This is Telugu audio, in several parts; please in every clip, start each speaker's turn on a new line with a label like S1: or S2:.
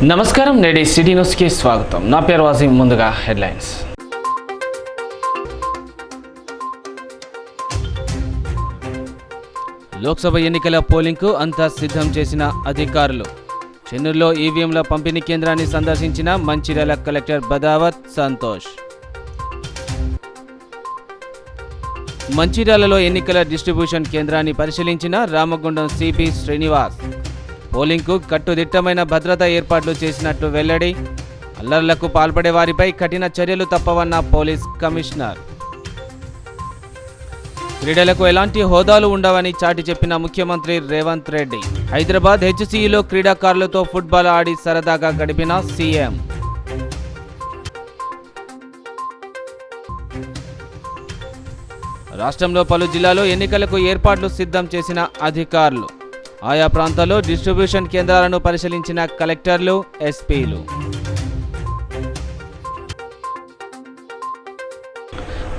S1: నమస్కారం, నేటి సిటీ న్యూస్కి స్వాగతం. నా పేరు వాసిం. ముందుగా హెడ్లైన్స్. లోక్సభ ఎన్నికల పోలింగ్కు అంతా సిద్ధం చేసిన అధికారులు. చెన్నూరులో ఈవీఎంల పంపిణీ కేంద్రాన్ని సందర్శించిన మంచిర్యాల కలెక్టర్ బదావత్ సంతోష్. మంచిర్యాలలో ఎన్నికల డిస్ట్రిబ్యూషన్ కేంద్రాన్ని పరిశీలించిన రామగుండం సిపి శ్రీనివాస్. పోలింగ్కు కట్టుదిట్టమైన భద్రతా ఏర్పాట్లు చేసినట్లు వెల్లడి. అల్లర్లకు పాల్పడే వారిపై కఠిన చర్యలు తప్పవన్న పోలీస్ కమిషనర్. క్రీడలకు ఎలాంటి హోదాలు ఉండవని చాటి చెప్పిన ముఖ్యమంత్రి రేవంత్ రెడ్డి. హైదరాబాద్ హెచ్సియులో క్రీడాకారులతో ఫుట్బాల్ ఆడి సరదాగా గడిపిన సీఎం. రాష్ట్రంలో పలు జిల్లాల్లో ఎన్నికలకు ఏర్పాట్లు సిద్ధం చేసిన అధికారులు. ఆయా ప్రాంతాల్లో డిస్ట్రిబ్యూషన్ కేంద్రాలను పరిశీలించిన కలెక్టర్లు, ఎస్పీలు.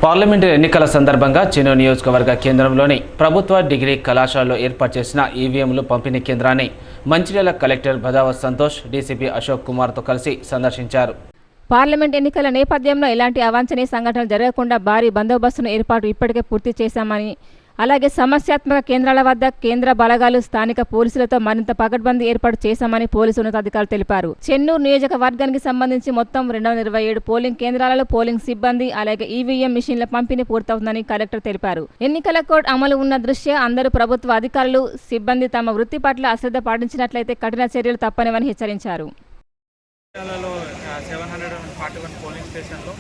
S1: పార్లమెంటు ఎన్నికల సందర్భంగా చెన్నూరు నియోజకవర్గ కేంద్రంలోని ప్రభుత్వ డిగ్రీ కళాశాలలో ఏర్పాటు చేసిన ఈవీఎంలు పంపిణీ కేంద్రాన్ని మంచిర్యాల కలెక్టర్ బదావత్ సంతోష్ డీసీపీ అశోక్ కుమార్తో కలిసి సందర్శించారు.
S2: పార్లమెంట్ ఎన్నికల నేపథ్యంలో ఎలాంటి అవాంఛనీయ సంఘటనలు జరగకుండా భారీ బందోబస్తును ఏర్పాటు ఇప్పటికే పూర్తి చేశామని, అలాగే సమస్యాత్మక కేంద్రాల వద్ద కేంద్ర బలగాలు, స్థానిక పోలీసులతో మరింత పకడ్బందీ ఏర్పాటు చేశామని పోలీసు ఉన్నతాధికారులు తెలిపారు. చెన్నూరు నియోజకవర్గానికి సంబంధించి మొత్తం 227 పోలింగ్ కేంద్రాలలో పోలింగ్ సిబ్బంది, అలాగే ఈవీఎం మిషన్ల పంపిణీ పూర్తవుతుందని కలెక్టర్ తెలిపారు. ఎన్నికల కోడ్ అమలు ఉన్న దృష్ట్యా అందరూ ప్రభుత్వ అధికారులు, సిబ్బంది తమ వృత్తి పట్ల అశ్రద్ధ పాటించినట్లయితే కఠిన చర్యలు తప్పనివని హెచ్చరించారు.
S3: 741 పోలింగ్ స్టేషన్లో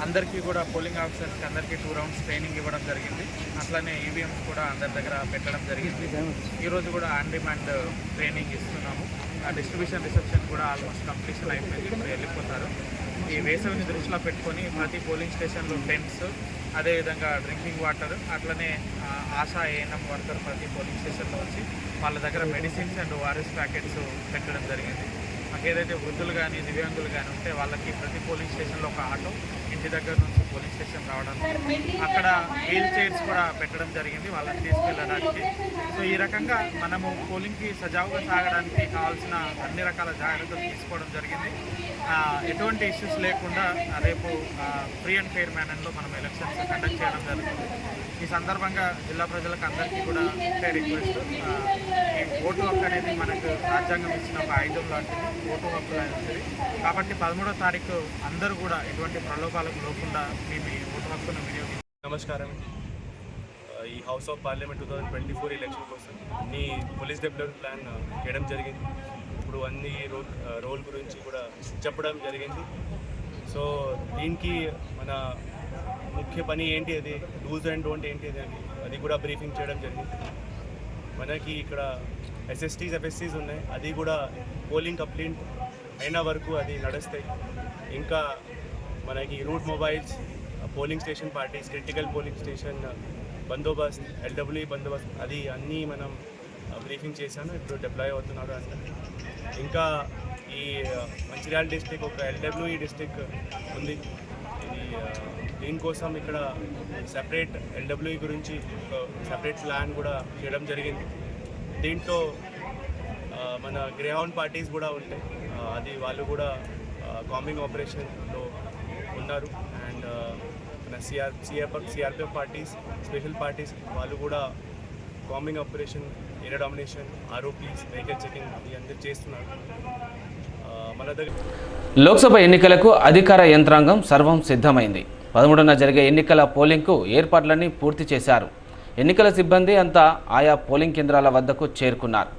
S3: అందరికీ కూడా పోలింగ్ ఆఫీసర్స్కి అందరికీ 2 రౌండ్స్ ట్రైనింగ్ ఇవ్వడం జరిగింది. అట్లనే ఈవీఎంస్ కూడా అందరి దగ్గర పెట్టడం జరిగింది. ఈరోజు కూడా ఆన్ డిమాండ్ ట్రైనింగ్ ఇస్తున్నాము. ఆ డిస్ట్రిబ్యూషన్ రిసెప్షన్ కూడా ఆల్మోస్ట్ కంప్లీషన్ అయిపోయింది. ఇప్పుడు వెళ్ళిపోతారు. ఈ వేసవిని దృష్టిలో పెట్టుకొని ప్రతి పోలింగ్ స్టేషన్లో టెంట్స్, అదేవిధంగా డ్రింకింగ్ వాటర్, అట్లనే ఆశా ఏఎన్ఎం వర్కర్ ప్రతి పోలింగ్ స్టేషన్లో వచ్చి వాళ్ళ దగ్గర మెడిసిన్స్ అండ్ ఓఆర్ఎస్ ప్యాకెట్స్ పెట్టడం జరిగింది. ఏదైతే వృద్ధులు కానీ దివ్యాంగులు కానీ ఉంటే వాళ్ళకి ప్రతి పోలింగ్ స్టేషన్లో ఒక ఆటో, ఇంటి దగ్గర నుంచి పోలింగ్ స్టేషన్ రావడం, అక్కడ వీల్ చైర్స్ కూడా పెట్టడం జరిగింది వాళ్ళని తీసుకెళ్ళడానికి. సో ఈ రకంగా మనము పోలింగ్కి సజావుగా సాగడానికి కావాల్సిన అన్ని రకాల జాగ్రత్తలు తీసుకోవడం జరిగింది. ఎటువంటి ఇష్యూస్ లేకుండా రేపు ఫ్రీ అండ్ ఫెయిర్ మేనర్లో మనం ఎలక్షన్స్ కండక్ట్ చేయడం జరుగుతుంది. ఈ సందర్భంగా జిల్లా ప్రజలకు అందరికీ కూడా ఒకటే రిక్వెస్ట్, ఈ ఓటు హక్కు అనేది మనకు రాజ్యాంగం ఇచ్చిన ఒక ఆయుధం లాంటిది, ఓటు హక్కు లాంటిది. కాబట్టి 13వ తారీఖు అందరూ కూడా ఎటువంటి ప్రలోభాలకు లోకుండా మేము ఈ ఓటు హక్కును వినియోగించారు.
S4: నమస్కారం. ఈ హౌస్ ఆఫ్ పార్లమెంట్ 2024 ఎలక్షన్ కోసం అన్ని పోలీస్ డెవలప్మెంట్ ప్లాన్ చేయడం జరిగింది. ఇప్పుడు అన్ని రోల్ గురించి కూడా చెప్పడం జరిగింది. సో దీనికి మన ముఖ్య పని ఏంటి, అది డూస్ అండ్ డోంట్ ఏంటి అది కూడా బ్రీఫింగ్ చేయడం జరిగింది. మనకి ఇక్కడ ఎస్ఎస్టీస్, ఎఫ్ఎస్టీస్ ఉన్నాయి, అది కూడా పోలింగ్ కంప్లీట్ అయిన వరకు అది నడుస్తాయి. ఇంకా మనకి route mobiles, polling station parties, critical polling station బందోబస్తు, ఎల్డబ్ల్యూఈ బందోబస్తు, అది అన్నీ మనం బ్రీఫింగ్ చేశాను. ఇప్పుడు డిప్లాయ్ అవుతున్నారు అందరూ. ఇంకా ఈ మంచిర్యాల డిస్టిక్ ఒక ఎల్డబ్ల్యూఈ డిస్టిక్ ఉంది. ఇది దీనికోసం ఇక్కడ సెపరేట్ ఎల్డబ్ల్యూఈ గురించి ఒక సెపరేట్ ప్లాన్ కూడా చేయడం జరిగింది. దీంట్లో మన గ్రేహౌండ్ పార్టీస్ కూడా ఉంటాయి, అది వాళ్ళు కూడా కాంబింగ్ ఆపరేషన్లో ఉన్నారు. అండ్ మన సిఆర్పిఎఫ్ పార్టీస్, స్పెషల్ పార్టీస్ వాళ్ళు కూడా combing operation, area domination, ROPs, vehicle checking ఇవి అందరూ చేస్తున్నారు. మన దగ్గర
S1: లోక్సభ ఎన్నికలకు అధికార యంత్రాంగం సర్వం సిద్ధమైంది. 13న జరిగే ఎన్నికల పోలింగ్కు ఏర్పాట్లన్నీ పూర్తి చేశారు. ఎన్నికల సిబ్బంది అంతా ఆయా పోలింగ్ కేంద్రాల వద్దకు చేరుకున్నారు.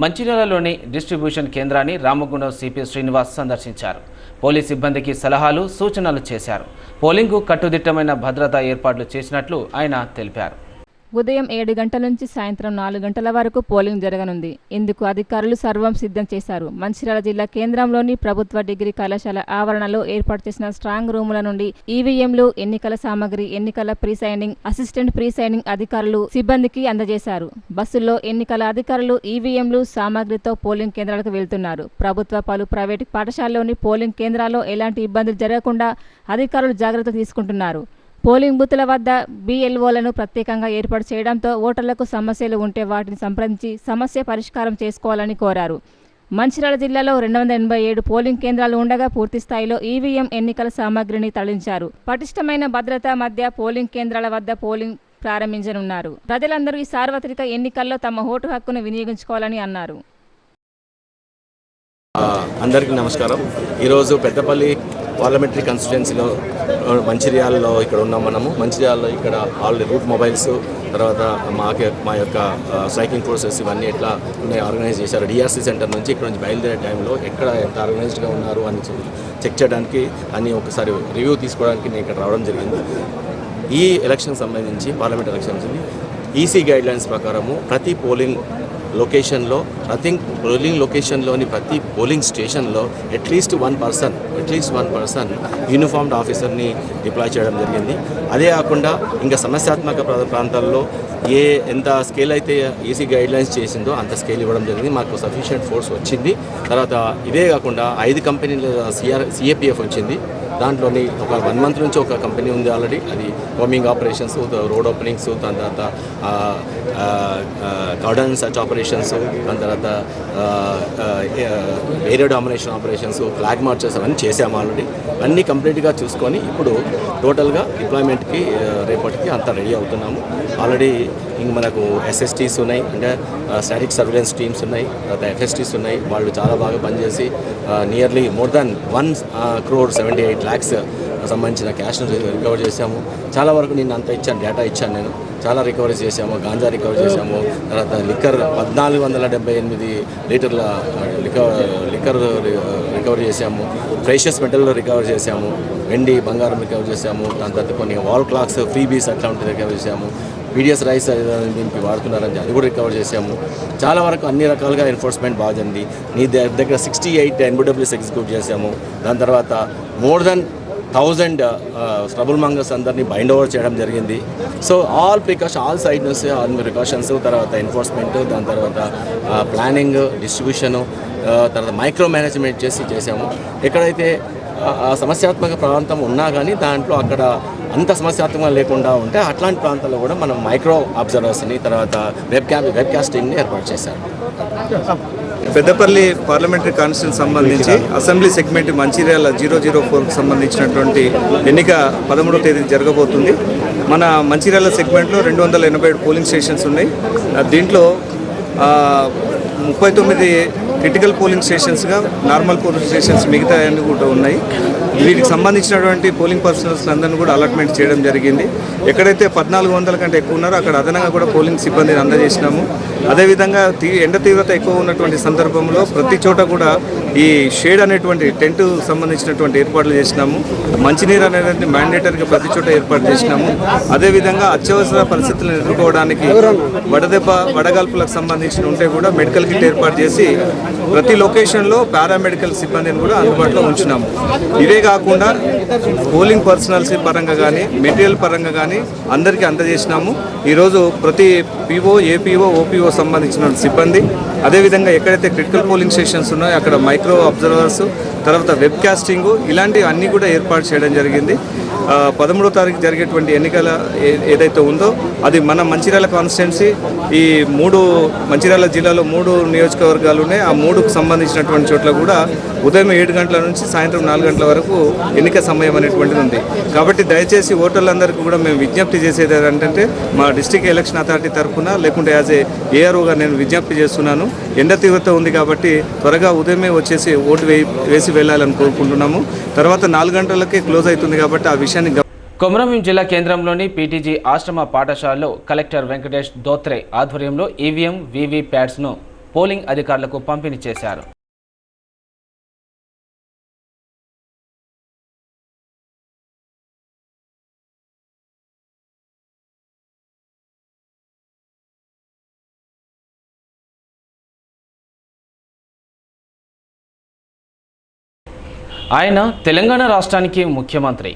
S1: మంచిర్యాలలోని డిస్ట్రిబ్యూషన్ కేంద్రాన్ని రామగుండం సిపి శ్రీనివాస్ సందర్శించారు. పోలీస్ సిబ్బందికి సలహాలు, సూచనలు చేశారు. పోలింగ్కు కట్టుదిట్టమైన భద్రతా ఏర్పాట్లు చేసినట్లు ఆయన తెలిపారు.
S2: ఉదయం 7 గంటల నుంచి సాయంత్రం 4 గంటల వరకు పోలింగ్ జరగనుంది. ఇందుకు అధికారులు సర్వం సిద్ధం చేశారు. మంచిర్యాల జిల్లా కేంద్రంలోని ప్రభుత్వ డిగ్రీ కళాశాల ఆవరణలో ఏర్పాటు చేసిన స్ట్రాంగ్ రూముల నుండి ఈవీఎంలు, ఎన్నికల సామగ్రి, ఎన్నికల pre signing, assistant pre signing అధికారులు సిబ్బందికి అందజేశారు. బస్సుల్లో ఎన్నికల అధికారులు ఈవీఎంలు, సామగ్రితో పోలింగ్ కేంద్రాలకు వెళ్తున్నారు. ప్రభుత్వ పలు ప్రైవేటు పాఠశాలలోని పోలింగ్ కేంద్రాల్లో ఎలాంటి ఇబ్బందులు జరగకుండా అధికారులు జాగ్రత్త తీసుకుంటున్నారు. పోలింగ్ బూతుల వద్ద BLOలను ప్రత్యేకంగా ఏర్పాటు చేయడంతో ఓటర్లకు సమస్యలు ఉంటే వాటిని సంప్రదించి సమస్య పరిష్కారం చేసుకోవాలని కోరారు. మంచిర్యాల జిల్లాలో 287 పోలింగ్ కేంద్రాలు ఉండగా పూర్తి స్థాయిలో ఈవీఎం ఎన్నికల సామాగ్రిని తరలించారు. పటిష్టమైన భద్రత మధ్య పోలింగ్ కేంద్రాల వద్ద పోలింగ్ ప్రారంభించనున్నారు. ప్రజలందరూ ఈ సార్వత్రిక ఎన్నికల్లో తమ ఓటు హక్కును వినియోగించుకోవాలని అన్నారు.
S5: అందరికీ నమస్కారం. ఈరోజు పెద్దపల్లి పార్లమెంటరీ కాన్స్టిట్యుయెన్సీలో మంచిర్యాలలో ఇక్కడ ఉన్నాం. మనము మంచిర్యాలలో ఇక్కడ ఆల్రెడీ రూట్ మొబైల్స్, తర్వాత మా యొక్క స్ట్రైకింగ్ ఫోర్సెస్ ఇవన్నీ ఎట్లా ఉన్నాయి ఆర్గనైజ్ చేశారు. డిఆర్సీ సెంటర్ నుంచి ఇక్కడ నుంచి బయలుదేరే టైంలో ఎక్కడ ఎంత ఆర్గనైజ్డ్గా ఉన్నారు అని చెక్ చేయడానికి అన్ని ఒకసారి రివ్యూ తీసుకోవడానికి నేను ఇక్కడ రావడం జరిగింది. ఈ ఎలక్షన్ సంబంధించి పార్లమెంట్ ఎలక్షన్స్ ఈసీ గైడ్లైన్స్ ప్రకారము ప్రతి పోలింగ్ లొకేషన్లోని ప్రతి పోలింగ్ స్టేషన్లో అట్లీస్ట్ వన్ పర్సన్ యూనిఫామ్డ్ ఆఫీసర్ని డిప్లాయ్ చేయడం జరిగింది. అదే కాకుండా ఇంకా సమస్యాత్మక ప్రాంతాల్లో ఎంత స్కేల్ అయితే ఈసీ గైడ్లైన్స్ చేసిందో అంత స్కేల్ ఇవ్వడం జరిగింది. మాకు సఫిషియెంట్ ఫోర్స్ వచ్చింది. తర్వాత ఇదే కాకుండా 5 కంపెనీల సిఏపిఎఫ్ వచ్చింది. దాంట్లోని ఒక 1 మంత్ నుంచి ఒక కంపెనీ ఉంది ఆల్రెడీ. అది కోమింగ్ ఆపరేషన్స్, రోడ్ ఓపెనింగ్స్, దాని తర్వాత కార్డన్ సర్చ్ ఆపరేషన్స్, దాని తర్వాత area domination operations, flag marches అవన్నీ చేసాము ఆల్రెడీ. అన్నీ కంప్లీట్గా చూసుకొని ఇప్పుడు టోటల్గా డిప్లాయ్మెంట్కి రేపటికి అంతా రెడీ అవుతున్నాము. ఆల్రెడీ ఇంక మనకు ఎస్ఎస్టీస్ ఉన్నాయి, అంటే స్టాటిక్ సర్వేలెన్స్ టీమ్స్ ఉన్నాయి, తర్వాత ఎఫ్ఎస్టీస్ ఉన్నాయి. వాళ్ళు చాలా బాగా పనిచేసి నియర్లీ మోర్ దాన్ 1,78,00,000 సంబంధించిన క్యాష్ను రికవర్ చేశాము. చాలా వరకు నేను అంతా ఇచ్చాను, డేటా ఇచ్చాను నేను. చాలా రికవరీ చేశాము. గాంజా రికవర్ చేశాము. తర్వాత లిక్కర్ 1478 లీటర్ల లిక్కర్ రికవర్ చేశాము. ప్రెషియస్ మెటల్ రికవర్ చేశాము. వెండి, బంగారం రికవర్ చేశాము. దాని తర్వాత కొన్ని వాల్ క్లాక్స్, ఫ్రీబీస్ అట్లాంటివి రికవర్ చేశాము. పీడిఎస్ రైస్ దీనికి వాడుతున్నారని అది కూడా రికవర్ చేశాము. చాలా వరకు అన్ని రకాలుగా ఎన్ఫోర్స్మెంట్ బాగా జరిగింది. నీ దగ్గర 68 ఎన్బిడబ్ల్యూస్ ఎగ్జిక్యూట్ చేశాము. దాని తర్వాత మోర్ దెన్ 1000 స్ట్రబుల్ మంగర్స్ అందరినీ బైండ్ ఓవర్ చేయడం జరిగింది. సో ఆల్ సైడ్ నుంచి ఆల్ ప్రికాషన్స్, తర్వాత ఎన్ఫోర్స్మెంట్, దాని తర్వాత ప్లానింగ్, డిస్ట్రిబ్యూషను, తర్వాత మైక్రో మేనేజ్మెంట్ చేసాము. ఎక్కడైతే సమస్యాత్మక ప్రాంతం ఉన్నా కానీ దాంట్లో అక్కడ అంత సమస్యాత్మకంగా లేకుండా ఉంటే అట్లాంటి ప్రాంతాల్లో కూడా మనం మైక్రో అబ్జర్వర్స్ని, తర్వాత వెబ్కాస్టింగ్ని ఏర్పాటు చేశారు.
S6: పెద్దపల్లి పార్లమెంటరీ కాన్స్టిట్యూన్సీ సంబంధించి అసెంబ్లీ సెగ్మెంట్ మంచిర్యాల 004కు సంబంధించినటువంటి ఎన్నిక 13వ తేదీ జరగబోతుంది. మన మంచిర్యాల సెగ్మెంట్లో 287 పోలింగ్ స్టేషన్స్ ఉన్నాయి. దీంట్లో 39 క్రిటికల్ పోలింగ్ స్టేషన్స్గా నార్మల్ పోలింగ్ స్టేషన్స్ మిగతా అన్నీ కూడా ఉన్నాయి. వీటికి సంబంధించినటువంటి పోలింగ్ పర్సనల్స్ అందరినీ కూడా అలాట్మెంట్ చేయడం జరిగింది. ఎక్కడైతే 1400 కంటే ఎక్కువ ఉన్నారో అక్కడ అదనంగా కూడా పోలింగ్ సిబ్బందిని అందజేసినాము. అదేవిధంగా ఎండ తీవ్రత ఎక్కువ ఉన్నటువంటి సందర్భంలో ప్రతి చోట కూడా ఈ షేడ్ అనేటువంటి టెంట్ సంబంధించినటువంటి ఏర్పాట్లు చేసినాము. మంచినీరు అనేది మ్యాండేటరీగా ప్రతి చోట ఏర్పాటు చేసినాము. అదేవిధంగా అత్యవసర పరిస్థితులను ఎదుర్కోవడానికి వడగాల్పులకు సంబంధించిన ఉంటే కూడా మెడికల్ కిట్ ఏర్పాటు చేసి ప్రతి లొకేషన్లో పారామెడికల్ సిబ్బందిని కూడా అందుబాటులో ఉంచినాము. ఇవే కాకుండా పోలింగ్ పర్సనల్స్ పరంగా కానీ మెటీరియల్ పరంగా కానీ అందరికీ అందజేసినాము. ఈరోజు ప్రతి పీఓ, ఏపీఓ, ఓపీఓ సంబంధించిన సిబ్బంది, అదేవిధంగా ఎక్కడైతే క్రిటికల్ పోలింగ్ స్టేషన్స్ ఉన్నాయో అక్కడ మైక్రో అబ్జర్వర్స్, తర్వాత వెబ్ కాస్టింగ్, ఇలాంటివి అన్నీ కూడా ఏర్పాటు చేయడం జరిగింది. 13వ తారీఖు జరిగేటువంటి ఎన్నికల ఏదైతే ఉందో అది మన మంచిర్యాల కాన్స్టిట్యున్సీ, ఈ 3 మంచిర్యాల జిల్లాలో 3 నియోజకవర్గాలు ఉన్నాయి. ఆ 3కు సంబంధించినటువంటి చోట్ల కూడా ఉదయం 7 గంటల నుంచి సాయంత్రం 4 గంటల వరకు ఎన్నిక సమయం అనేటువంటిది ఉంది. కాబట్టి దయచేసి ఓటర్లందరికీ కూడా మేము విజ్ఞప్తి చేసేది ఏంటంటే మా డిస్ట్రిక్ట్ ఎలక్షన్ అథారిటీ తరఫున లేకుంటే యాజ్ ఏఆర్ఓగా నేను విజ్ఞప్తి చేస్తున్నాను. ఎండ తీవ్రత ఉంది కాబట్టి త్వరగా ఉదయమే వచ్చేసి ఓటు వేసి వెళ్ళాలని కోరుకుంటున్నాము. తర్వాత 4 గంటలకే క్లోజ్ అవుతుంది కాబట్టి ఆ విషయాన్ని
S1: కొమరంభీం జిల్లా కేంద్రంలోని పీటీజీ ఆశ్రమ పాఠశాలలో కలెక్టర్ వెంకటేష్ దోత్రే ఆధ్వర్యంలో ఈవీఎం, వీవీప్యాట్స్ను పోలింగ్ అధికారులకు పంపిణీ చేశారు. ఆయన తెలంగాణ రాష్ట్రానికి ముఖ్యమంత్రి.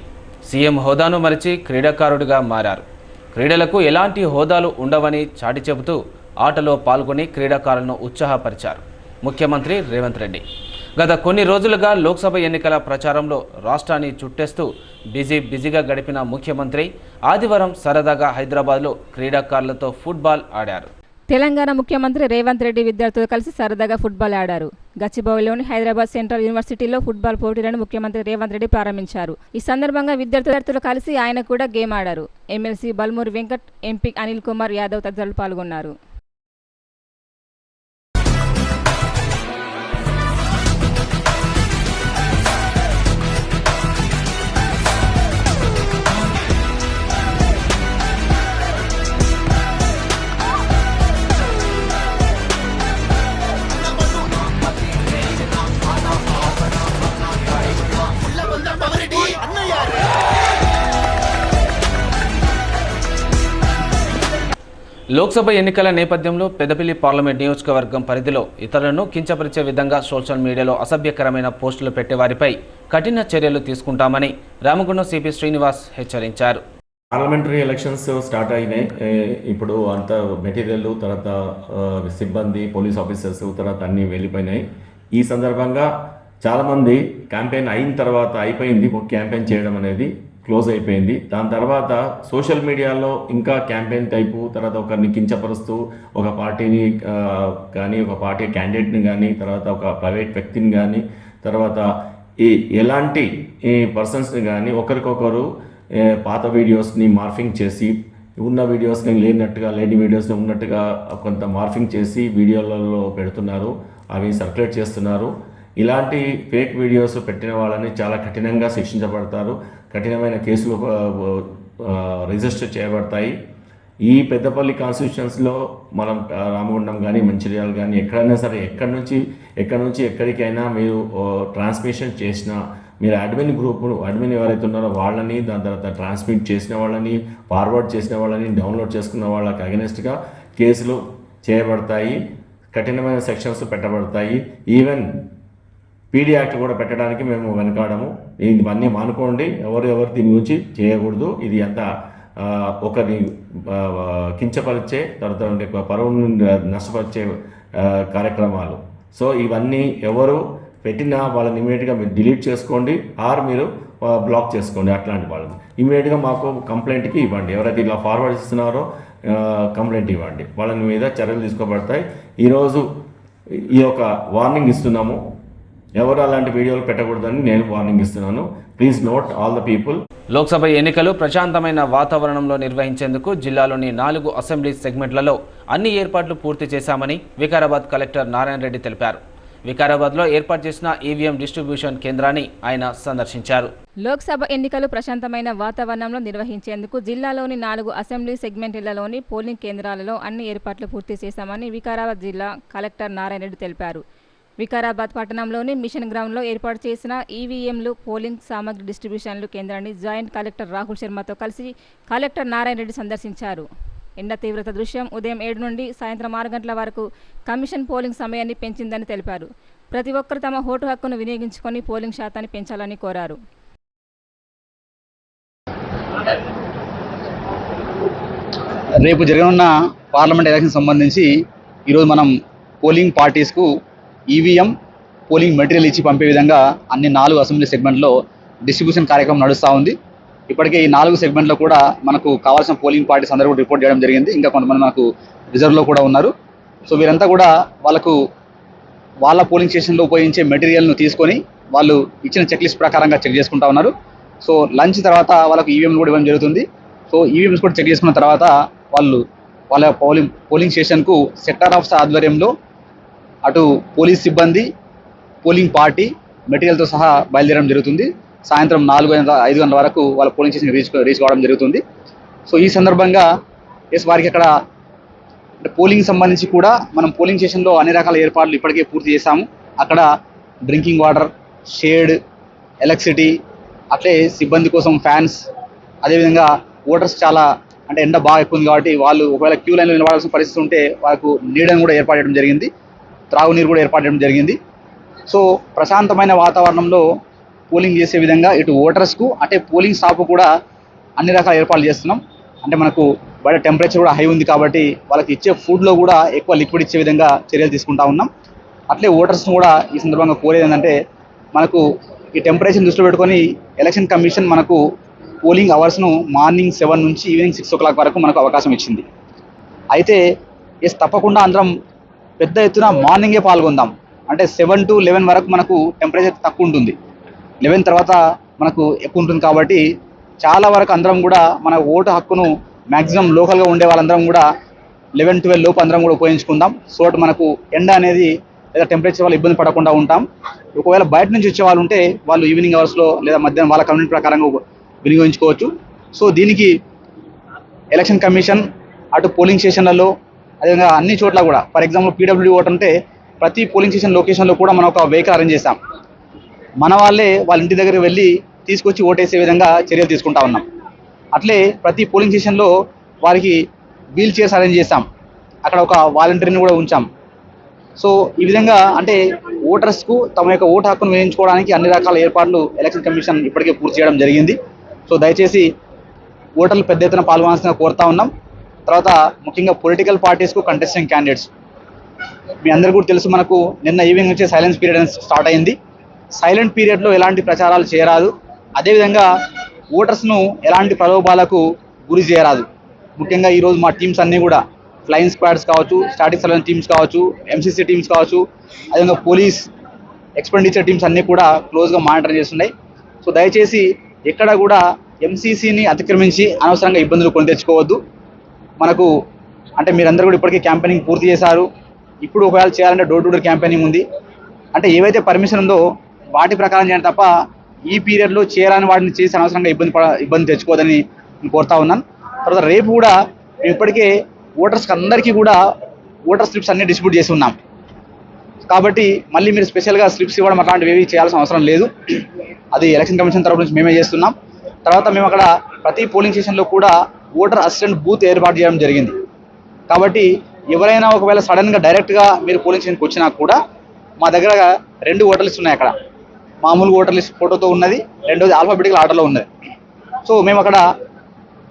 S1: సీఎం హోదాను మరిచి క్రీడాకారుడిగా మారారు. క్రీడలకు ఎలాంటి హోదాలు ఉండవని చాటి చెబుతూ ఆటలో పాల్గొని క్రీడాకారులను ఉత్సాహపరిచారు ముఖ్యమంత్రి రేవంత్ రెడ్డి. గత కొన్ని రోజులుగా లోక్సభ ఎన్నికల ప్రచారంలో రాష్ట్రాన్ని చుట్టేస్తూ బిజీగా గడిపిన ముఖ్యమంత్రి ఆదివారం సరదాగా హైదరాబాద్లో క్రీడాకారులతో ఫుట్బాల్ ఆడారు.
S2: తెలంగాణ ముఖ్యమంత్రి రేవంత్ రెడ్డి విద్యార్థులతో కలిసి సరదాగా ఫుట్బాల్ ఆడారు. గచ్చిబౌలిలోని హైదరాబాద్ సెంట్రల్ యూనివర్సిటీలో ఫుట్బాల్ పోటీలను ముఖ్యమంత్రి రేవంత్ రెడ్డి ప్రారంభించారు. ఈ సందర్భంగా విద్యార్థులతో కలిసి ఆయన కూడా గేమ్ ఆడారు. ఎమ్మెల్సీ బల్మూరి వెంకట్, ఎంపీ అనిల్ కుమార్ యాదవ్ తదితరులు పాల్గొన్నారు.
S1: లోక్సభ ఎన్నికల నేపథ్యంలో పెద్దపల్లి పార్లమెంట్ నియోజకవర్గం పరిధిలో ఇతరులను కించపరిచే విధంగా సోషల్ మీడియాలో అసభ్యకరమైన పోస్టులు పెట్టేవారిపై కఠిన చర్యలు తీసుకుంటామని రామగుండం సిపి శ్రీనివాస్ హెచ్చరించారు.
S5: పార్లమెంటరీ ఎలక్షన్స్ స్టార్ట్ అయినాయి. ఇప్పుడు అంత మెటీరియల్ తర్వాత సిబ్బంది, పోలీస్ ఆఫీసర్స్ తర్వాత అన్నీ వెళ్ళిపోయినాయి. ఈ సందర్భంగా చాలామంది క్యాంపెయిన్ అయిన తర్వాత అయిపోయింది, క్యాంపెయిన్ చేయడం అనేది క్లోజ్ అయిపోయింది. దాని తర్వాత సోషల్ మీడియాలో ఇంకా క్యాంపెయిన్ టైపు తర్వాత ఒకరిని కించపరుస్తూ ఒక పార్టీని కానీ ఒక పార్టీ క్యాండిడేట్ని కానీ తర్వాత ఒక ప్రైవేట్ వ్యక్తిని కానీ తర్వాత ఎలాంటి పర్సన్స్ని కానీ ఒకరికొకరు పాత వీడియోస్ని మార్ఫింగ్ చేసి ఉన్న వీడియోస్ని లేనట్టుగా, లేని వీడియోస్ని ఉన్నట్టుగా కొంత మార్ఫింగ్ చేసి వీడియోలలో పెడుతున్నారు, అవి సర్క్యులేట్ చేస్తున్నారు. ఇలాంటి ఫేక్ వీడియోస్ పెట్టిన వాళ్ళని చాలా కఠినంగా శిక్షించబడతారు. కఠినమైన కేసులు రిజిస్టర్ చేయబడతాయి. ఈ పెద్దపల్లి కాన్స్టిట్యూషన్స్లో మనం రామగుండం కానీ మంచిర్యాల కానీ ఎక్కడైనా సరే ఎక్కడి నుంచి ఎక్కడికైనా మీరు ట్రాన్స్మిషన్ చేసినా, మీరు అడ్మిన్ ఎవరైతే ఉన్నారో వాళ్ళని, దాని తర్వాత ట్రాన్స్మిట్ చేసిన వాళ్ళని, ఫార్వర్డ్ చేసిన వాళ్ళని, డౌన్లోడ్ చేసుకున్న వాళ్ళకి అగెనిస్ట్గా కేసులు చేయబడతాయి. కఠినమైన సెక్షన్స్ పెట్టబడతాయి. ఈవెన్ పీడీ యాక్ట్ కూడా పెట్టడానికి మేము వెనకాడము. ఇవన్నీ మానుకోండి. ఎవరు దీని గురించి చేయకూడదు. ఇది అంతా ఒకరిని కించపరిచే తర్వాత పరువును నష్టపరిచే కార్యక్రమాలు. సో ఇవన్నీ ఎవరు పెట్టినా వాళ్ళని ఇమీడియట్గా మీరు డిలీట్ చేసుకోండి, ఆర్ మీరు బ్లాక్ చేసుకోండి. అట్లాంటి వాళ్ళని ఇమీడియట్గా మాకు కంప్లైంట్కి ఇవ్వండి. ఎవరైతే ఇలా ఫార్వర్డ్ ఇస్తున్నారో కంప్లైంట్ ఇవ్వండి. వాళ్ళ మీద చర్యలు తీసుకోబడతాయి. ఈరోజు ఈ యొక్క వార్నింగ్ ఇస్తున్నాము. ఎవరు అలాంటి వీడియోలు పెట్టకూడదని నేను వార్నింగ్ ఇస్తున్నాను. Please note all the people.
S1: Lok Sabha ఎన్నికలు ప్రశాంతమైన వాతావరణంలో నిర్వహించేందుకు జిల్లాలోని 4 అసెంబ్లీ సెగ్మెంట్లలో అన్ని ఏర్పాట్లు పూర్తి చేశామని వికారాబాద్ కలెక్టర్ నారాయణ రెడ్డి తెలిపారు. వికారాబాద్లో ఏర్పాటు చేసిన ఈవీఎం డిస్ట్రిబ్యూషన్ కేంద్రాన్ని ఆయన సందర్శించారు.
S2: లోక్సభ ఎన్నికలు ప్రశాంతమైన వాతావరణంలో నిర్వహించేందుకు జిల్లాలోని 4 అసెంబ్లీ సెగ్మెంట్లలోని పోలింగ్ కేంద్రాలలో అన్ని ఏర్పాట్లు పూర్తి చేశామని వికారాబాద్ జిల్లా కలెక్టర్ నారాయణ రెడ్డి తెలిపారు. వికారాబాద్ పట్టణంలోని మిషన్ గ్రౌండ్లో ఏర్పాటు చేసిన ఈవీఎంలు పోలింగ్ సామగ్రి డిస్ట్రిబ్యూషన్లు కేంద్రాన్ని జాయింట్ కలెక్టర్ రాహుల్ శర్మతో కలిసి కలెక్టర్ నారాయణ రెడ్డి సందర్శించారు. ఎండ తీవ్రత దృశ్యం ఉదయం 7 నుండి సాయంత్రం 6 గంటల వరకు కమిషన్ పోలింగ్ సమయాన్ని పెంచిందని తెలిపారు. ప్రతి ఒక్కరు తమ ఓటు హక్కును వినియోగించుకొని పోలింగ్ శాతాన్ని పెంచాలని కోరారు.
S7: రేపు జరగనున్న పార్లమెంట్ ఎలక్షన్ సంబంధించి ఈరోజు మనం పోలింగ్ పార్టీస్కు ఈవీఎం పోలింగ్ మెటీరియల్ ఇచ్చి పంపే విధంగా అన్ని 4 అసెంబ్లీ సెగ్మెంట్లో డిస్ట్రిబ్యూషన్ కార్యక్రమం నడుస్తూ ఉంది. ఇప్పటికే ఈ 4 సెగ్మెంట్లో కూడా మనకు కావాల్సిన పోలింగ్ పార్టీస్ అందరూ కూడా రిపోర్ట్ చేయడం జరిగింది. ఇంకా కొంతమంది మనకు రిజర్వ్లో కూడా ఉన్నారు. సో వీరంతా కూడా వాళ్ళ పోలింగ్ స్టేషన్లో ఉపయోగించే మెటీరియల్ను తీసుకొని వాళ్ళు ఇచ్చిన చెక్ లిస్ట్ ప్రకారంగా చెక్ చేసుకుంటా ఉన్నారు. సో లంచ్ తర్వాత వాళ్ళకు ఈవీఎంలు కూడా ఇవ్వడం జరుగుతుంది. సో ఈవీఎంస్ కూడా చెక్ చేసుకున్న తర్వాత వాళ్ళ పోలింగ్ స్టేషన్కు సెక్టార్ ఆఫీసర్ ఆధ్వర్యంలో అటు పోలీస్ సిబ్బంది, పోలింగ్ పార్టీ మెటీరియల్తో సహా బయలుదేరడం జరుగుతుంది. సాయంత్రం 4-5 గంటల వరకు వాళ్ళ పోలింగ్ స్టేషన్ రీచ్ కావడం జరుగుతుంది. సో ఈ సందర్భంగా వారికి అక్కడ పోలింగ్ సంబంధించి కూడా మనం పోలింగ్ స్టేషన్లో అన్ని రకాల ఏర్పాట్లు ఇప్పటికే పూర్తి చేశాము. అక్కడ డ్రింకింగ్ వాటర్, షేడ్, ఎలక్ట్రిసిటీ, అట్లే సిబ్బంది కోసం ఫ్యాన్స్, అదేవిధంగా ఓటర్స్ చాలా ఎండ బాగా ఎక్కువ ఉంది కాబట్టి వాళ్ళు ఒకవేళ క్యూ లైన్లో నిలబడాల్సిన పరిస్థితి ఉంటే వాళ్ళకు నీడను కూడా ఏర్పాటు చేయడం జరిగింది, త్రాగునీరు కూడా ఏర్పాటు చేయడం జరిగింది. సో ప్రశాంతమైన వాతావరణంలో పోలింగ్ చేసే విధంగా ఇటు ఓటర్స్కు అంటే పోలింగ్ స్టాఫ్ కూడా అన్ని రకాల ఏర్పాట్లు చేస్తున్నాం. అంటే మనకు బయట టెంపరేచర్ కూడా హై ఉంది కాబట్టి వాళ్ళకి ఇచ్చే ఫుడ్లో కూడా ఎక్కువ లిక్విడ్ ఇచ్చే విధంగా చర్యలు తీసుకుంటా ఉన్నాం. అట్లే ఓటర్స్ను కూడా ఈ సందర్భంగా కోరేది ఏంటంటే మనకు ఈ టెంపరేచర్ దృష్టిలో పెట్టుకొని ఎలక్షన్ కమిషన్ మనకు పోలింగ్ అవర్స్ను మార్నింగ్ 7 నుంచి ఈవినింగ్ 6 o'clock వరకు మనకు అవకాశం ఇచ్చింది. అయితే ఎస్ తప్పకుండా అందరం పెద్ద ఎత్తున మార్నింగే పాల్గొందాం. అంటే 7 to 11 వరకు మనకు టెంపరేచర్ తక్కువ ఉంటుంది, 11 తర్వాత మనకు ఎక్కువ ఉంటుంది. కాబట్టి చాలా వరకు అందరం కూడా మన ఓటు హక్కును మ్యాక్సిమం లోకల్గా ఉండే వాళ్ళందరం కూడా 11-12 లోపు అందరం కూడా ఉపయోగించుకుందాం. సో మనకు ఎండ అనేది లేదా టెంపరేచర్ వల్ల ఇబ్బంది పడకుండా ఉంటాం. ఒకవేళ బయట నుంచి వచ్చే వాళ్ళు ఉంటే వాళ్ళు ఈవినింగ్ అవర్స్లో లేదా మధ్యాహ్నం వాళ్ళ కమ్యూనిటీ ప్రకారంగా వినియోగించుకోవచ్చు. సో దీనికి ఎలక్షన్ కమిషన్ అటు పోలింగ్ స్టేషన్లలో అదేవిధంగా అన్ని చోట్ల కూడా, ఫర్ ఎగ్జాంపుల్ పీడబ్ల్యూడీ ఓటు అంటే ప్రతి పోలింగ్ స్టేషన్ లొకేషన్లో కూడా మనం ఒక వెహికల్ అరేంజ్ చేస్తాం. మన వాళ్ళే వాళ్ళ ఇంటి దగ్గరికి వెళ్ళి తీసుకొచ్చి ఓటేసే విధంగా చర్యలు తీసుకుంటా ఉన్నాం. అట్లే ప్రతి పోలింగ్ స్టేషన్లో వారికి వీల్ చైర్స్ అరేంజ్ చేస్తాం, అక్కడ ఒక వాలంటీర్ని కూడా ఉంచాం. సో ఈ విధంగా అంటే ఓటర్స్కు తమ యొక్క ఓటు హక్కును వినియోగించుకోవడానికి అన్ని రకాల ఏర్పాట్లు ఎలక్షన్ కమిషన్ ఇప్పటికే పూర్తి చేయడం జరిగింది. సో దయచేసి ఓటర్లు పెద్ద ఎత్తున పాల్గొనాల్సిందిగా కోరుతా ఉన్నాం. తర్వాత ముఖ్యంగా పొలిటికల్ పార్టీస్కు కంటెస్టింగ్ క్యాండిడేట్స్, మీ అందరికీ కూడా తెలుసు, మనకు నిన్న ఈవినింగ్ నుంచి సైలెన్స్ పీరియడ్ స్టార్ట్ అయింది. సైలెంట్ పీరియడ్లో ఎలాంటి ప్రచారాలు చేయరాదు, అదేవిధంగా ఓటర్స్ను ఎలాంటి ప్రలోభాలకు గురి చేయరాదు. ముఖ్యంగా ఈరోజు మా టీమ్స్ అన్నీ కూడా ఫ్లయింగ్ స్క్వాడ్స్ కావచ్చు, స్టాటిక్ సర్వేలెన్స్ టీమ్స్ కావచ్చు, ఎంసీసీ టీమ్స్ కావచ్చు, అదేవిధంగా పోలీస్ ఎక్స్పెండిచర్ టీమ్స్ అన్నీ కూడా క్లోజ్గా మానిటర్ చేస్తున్నాయి. సో దయచేసి ఎక్కడ కూడా ఎంసీసీని అతిక్రమించి అనవసరంగా ఇబ్బందులు కొని తెచ్చుకోవద్దు. మనకు అంటే మీరందరూ కూడా ఇప్పటికే క్యాంపెయినింగ్ పూర్తి చేశారు, ఇప్పుడు ఒకవేళ చేయాలంటే డోర్ టు డోర్ క్యాంపెయినింగ్ ఉంది. అంటే ఏవైతే పర్మిషన్ ఉందో వాటి ప్రకారం చేయండి తప్ప ఈ పీరియడ్లో చేయాలని వాటిని చేసి అనవసరంగా ఇబ్బంది తెచ్చుకోవద్దని నేను కోరుతా ఉన్నాను. తర్వాత రేపు కూడా మేము ఇప్పటికే ఓటర్స్కి అందరికీ కూడా ఓటర్ స్లిప్స్ అన్నీ డిస్ట్రిబ్యూట్ చేసి ఉన్నాం. కాబట్టి మళ్ళీ మీరు స్పెషల్గా స్లిప్స్ ఇవ్వడం అట్లాంటివి ఏవి చేయాల్సిన అవసరం లేదు, అది ఎలక్షన్ కమిషన్ తరఫు నుంచి మేమే చేస్తున్నాం. తర్వాత మేము అక్కడ ప్రతి పోలింగ్ స్టేషన్లో కూడా ఓటర్ అసిస్టెంట్ బూత్ ఏర్పాటు చేయడం జరిగింది. కాబట్టి ఎవరైనా ఒకవేళ సడన్గా డైరెక్ట్గా మీరు పోలింగ్ స్టేషన్కి వచ్చినా కూడా మా దగ్గర 2 ఓటర్ లిస్ట్ ఉన్నాయి. అక్కడ మామూలు ఓటర్ లిస్ట్ ఫోటోతో ఉన్నది, రెండోది ఆల్ఫాబెటికల్ ఆర్డర్లో ఉన్నది. సో మేము అక్కడ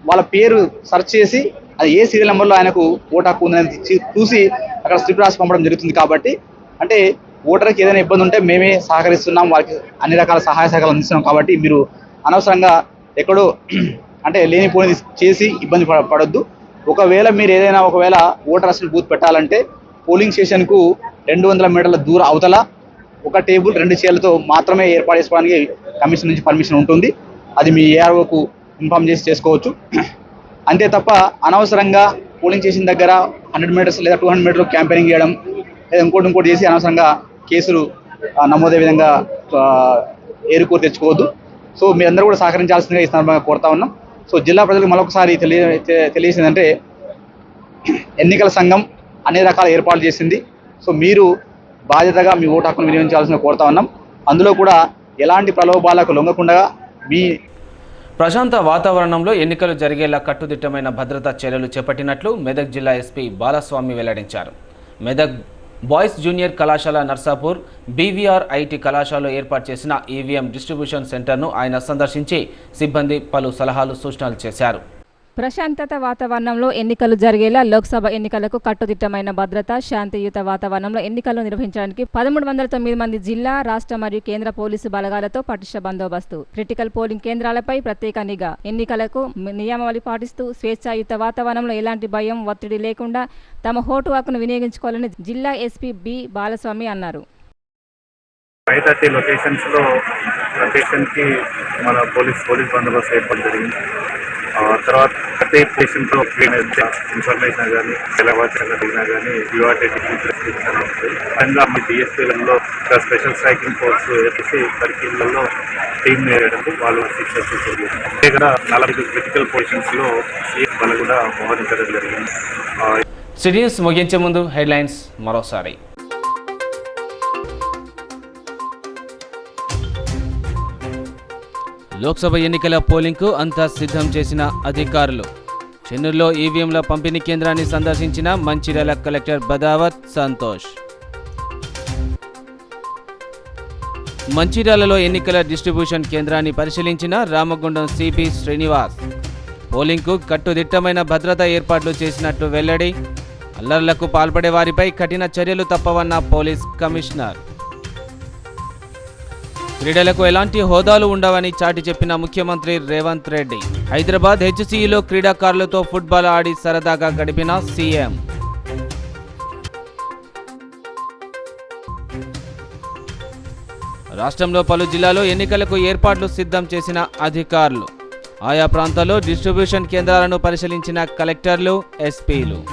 S7: వాళ్ళ పేరు సెర్చ్ చేసి అది ఏ సీరియల్ నెంబర్లో ఆయనకు ఓటు హక్కు ఉందని చూసి అక్కడ స్లిప్ రాసి పంపడం జరుగుతుంది. కాబట్టి అంటే ఓటర్కి ఏదైనా ఇబ్బంది ఉంటే మేమే సహకరిస్తున్నాం, వారికి అన్ని రకాల సహాయ సహకారాలు అందిస్తున్నాం. కాబట్టి మీరు అనవసరంగా ఎక్కడో అంటే లేనిపోయినది చేసి ఇబ్బంది పడొద్దు. ఒకవేళ మీరు ఏదైనా ఓటర్ అసలు బూత్ పెట్టాలంటే పోలింగ్ స్టేషన్కు 200 మీటర్ల దూరం అవతల ఒక టేబుల్ 2 చైర్లతో మాత్రమే ఏర్పాటు చేసుకోవడానికి కమిషన్ నుంచి పర్మిషన్ ఉంటుంది. అది మీ ఏఆర్ఓకు ఇన్ఫామ్ చేసి చేసుకోవచ్చు. అంతే తప్ప అనవసరంగా పోలింగ్ స్టేషన్ దగ్గర 100 మీటర్స్ లేదా 200 మీటర్లు క్యాంపెయినింగ్ చేయడం లేదా ఇంకోటి చేసి అనవసరంగా కేసులు నమోదే విధంగా ఏరుకోరు తెచ్చుకోవద్దు. సో మీ అందరూ కూడా సహకరించాల్సిందిగా ఈ సందర్భంగా కోరుతా ఉన్నాం. సో జిల్లా ప్రజలకు మరొకసారి తెలియజేసిందంటే ఎన్నికల సంఘం అన్ని రకాల ఏర్పాట్లు చేసింది. సో మీరు బాధ్యతగా మీ ఓటు హక్కును వినియోగించాల్సిందిగా కోరుతా ఉన్నాం. అందులో కూడా ఎలాంటి ప్రలోభాలకు లొంగకుండా మీ
S1: ప్రశాంత వాతావరణంలో ఎన్నికలు జరిగేలా కట్టుదిట్టమైన భద్రతా చర్యలు చేపట్టినట్లు మెదక్ జిల్లా ఎస్పీ బాలస్వామి వెల్లడించారు. మెదక్ బాయ్స్ జూనియర్ కళాశాల నర్సాపూర్ బీవీఆర్ ఐటీ కళాశాలలో ఏర్పాటు చేసిన ఈవీఎం డిస్ట్రిబ్యూషన్ సెంటర్ను ఆయన సందర్శించి సిబ్బంది పలు సలహాలు సూచనలు చేశారు.
S2: ప్రశాంతత వాతావరణంలో ఎన్నికలు జరిగేలా లోక్సభ ఎన్నికలకు కట్టుదిట్టమైన భద్రత, శాంతియుత వాతావరణంలో ఎన్నికలు నిర్వహించడానికి 1309 మంది జిల్లా, రాష్ట్ర మరియు కేంద్ర పోలీసు బలగాలతో పటిష్ట బందోబస్తు, క్రిటికల్ పోలింగ్ కేంద్రాలపై ప్రత్యేక నిఘా, ఎన్నికలకు నియమావళి పాటిస్తూ స్వేచ్ఛాయుత వాతావరణంలో ఎలాంటి భయం, ఒత్తిడి లేకుండా తమ ఓటు హక్కును వినియోగించుకోవాలని జిల్లా ఎస్పీ బి బాలస్వామి అన్నారు.
S8: 530 లొకేషన్స్లో లొకేషన్కి మన పోలీస్ బందోబస్తు ఏర్పాటు జరిగింది. తర్వాత ప్రతి పేషెంట్లో ఇన్ఫర్మేషన్ కానీ తెలవాల్సిన దిగినా కానీ యూఆర్టీ ప్రిస్క్రిప్షన్ ఉంటుంది. అండ్ మీ డిఎస్పీలలో స్పెషల్ స్ట్రైకింగ్ ఫోర్స్ వేసి సర్కిళ్లలో టీమ్ వేయడం వాళ్ళు సక్సెస్ఫుల్ జరిగింది. ఇక్కడ 40 క్రిటికల్ పొజిషన్స్లో వాళ్ళు కూడా మోహరించడం జరిగింది.
S1: సిటీస్ ముగించే ముందు హెడ్లైన్స్ మరోసారి. లోక్సభ ఎన్నికల పోలింగ్కు అంతా సిద్ధం చేసిన అధికారులు. చెన్నూరులో ఈవీఎంల పంపిణీ కేంద్రాన్ని సందర్శించిన మంచిర్యాల కలెక్టర్ బదావత్ సంతోష్. మంచిర్యాలలో ఎన్నికల డిస్ట్రిబ్యూషన్ కేంద్రాన్ని పరిశీలించిన రామగుండం సిపి శ్రీనివాస్. పోలింగ్కు కట్టుదిట్టమైన భద్రతా ఏర్పాట్లు చేసినట్లు వెల్లడి. అల్లర్లకు పాల్పడే వారిపై కఠిన చర్యలు తప్పవన్న పోలీస్ కమిషనర్. క్రీడలకు ఎలాంటి హోదాలు ఉండవని చాటి చెప్పిన ముఖ్యమంత్రి రేవంత్ రెడ్డి. హైదరాబాద్ హెచ్సిఈలో క్రీడాకారులతో ఫుట్బాల్ ఆడి సరదాగా గడిపిన సీఎం. రాష్ట్రంలో పలు జిల్లాల్లో ఎన్నికలకు ఏర్పాట్లు సిద్ధం చేసిన అధికారులు. ఆయా ప్రాంతాల్లో డిస్ట్రిబ్యూషన్ కేంద్రాలను పరిశీలించిన కలెక్టర్లు, ఎస్పీలు.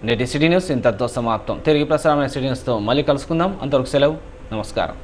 S1: నేటి సిటీ న్యూస్ ఇంతటితో సమాప్తం. తిరిగి ప్రసారమైన సిటీ న్యూస్తో మళ్ళీ కలుసుకుందాం. అంతవరకు సెలవు. నమస్కారం.